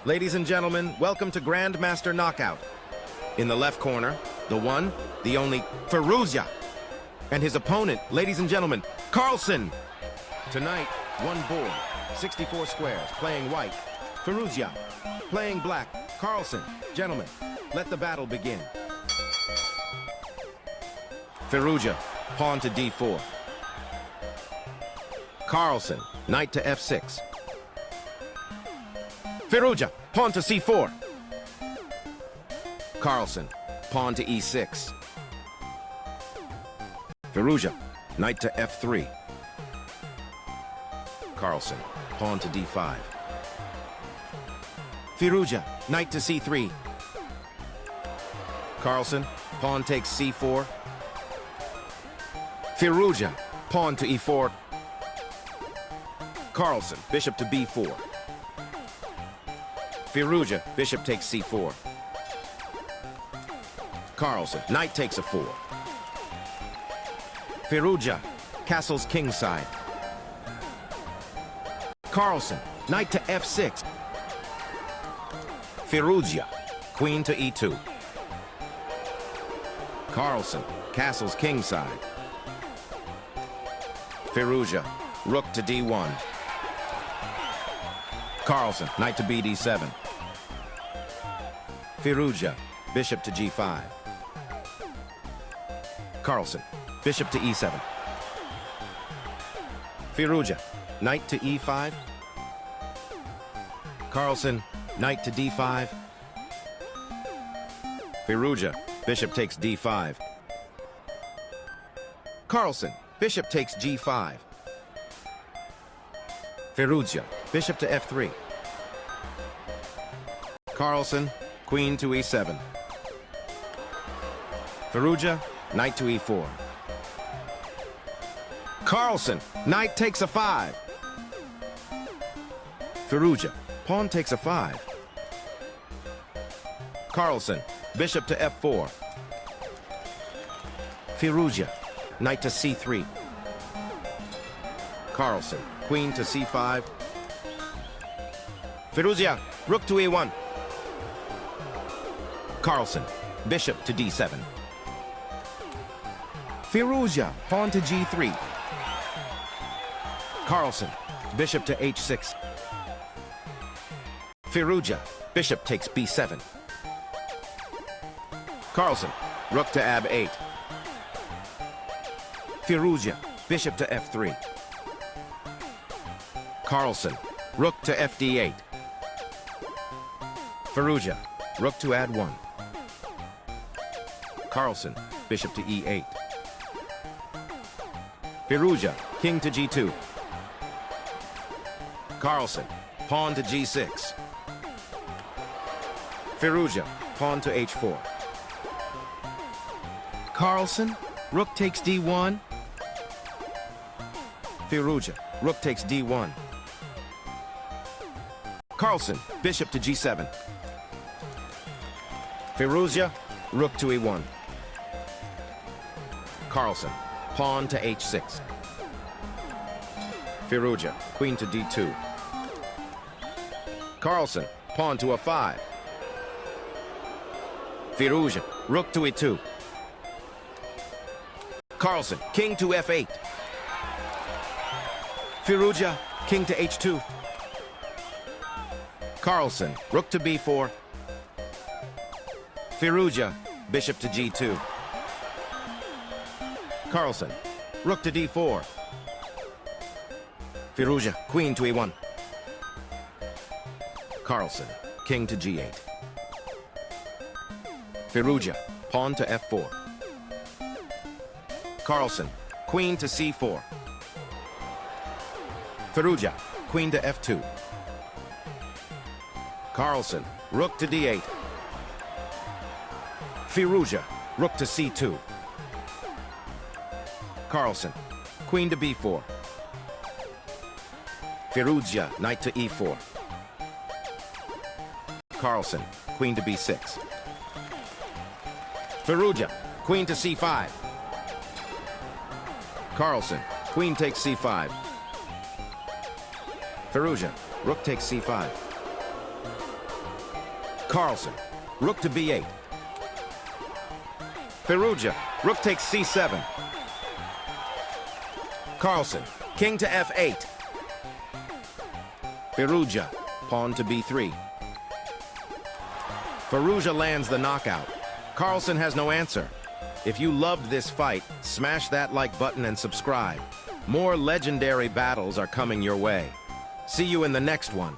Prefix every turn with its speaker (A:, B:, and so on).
A: Ladies and gentlemen, welcome to Grandmaster Knockout. In the left corner, the one, the only Firouzja. And his opponent, ladies and gentlemen, Carlsen. Tonight, one board, 64 squares, playing white, Firouzja. Playing black, Carlsen. Gentlemen, let the battle begin. Firouzja, pawn to d4. Carlsen, knight to f6. Firouzja, pawn to c4. Carlsen, pawn to e6. Firouzja, knight to f3. Carlsen, pawn to d5. Firouzja, knight to c3. Carlsen, pawn takes c4. Firouzja, pawn to e4. Carlsen, bishop to b4. Firouzja, bishop takes c4. Carlsen, knight takes a 4. Firouzja, castles kingside. Carlsen, knight to f6. Firouzja, queen to e2. Carlsen, castles kingside. Firouzja, rook to d1. Carlsen, knight to bd7. Firouzja, bishop to g5. Carlsen, bishop to e7. Firouzja, knight to e5. Carlsen, knight to d5. Firouzja, bishop takes d5. Carlsen, bishop takes g5. Firouzja, bishop to f3. Carlsen, queen to e7. Firouzja, knight to e4. Carlsen, knight takes a 5. Firouzja, pawn takes a 5. Carlsen, bishop to f4. Firouzja, knight to c3. Carlsen, queen to c5. Firouzja, rook to e1. Carlsen, bishop to d7. Firouzja, pawn to g3. Carlsen, bishop to h6. Firouzja, bishop takes b7. Carlsen, rook to ab8. Firouzja, bishop to f3. Carlsen, rook to fd8. Firouzja, rook to ad1. Carlsen, bishop to e8. Firouzja, king to g2. Carlsen, pawn to g6. Firouzja, pawn to h4. Carlsen, rook takes d1. Firouzja, rook takes d1. Carlsen, bishop to g7. Firouzja, rook to e1. Carlsen, pawn to h6. Firouzja, queen to d2. Carlsen, pawn to a5. Firouzja, rook to e2. Carlsen, king to f8. Firouzja, king to h2. Carlsen, rook to b4. Firouzja, bishop to g2. Carlsen, rook to d4. Firouzja, queen to e1. Carlsen, king to g8. Firouzja, pawn to f4. Carlsen, queen to c4. Firouzja, queen to f2. Carlsen, rook to d8. Firouzja, rook to c2. Carlsen, queen to b4. Firouzja, knight to e4. Carlsen, queen to b6. Firouzja, queen to c5. Carlsen, queen takes c5. Firouzja, rook takes c5. Carlsen. Rook to b8. Firouzja. Rook takes c7. Carlsen. King to f8. Firouzja. Pawn to b3. Firouzja lands the knockout. Carlsen has no answer. If you loved this fight, smash that like button and subscribe. More legendary battles are coming your way. See you in the next one.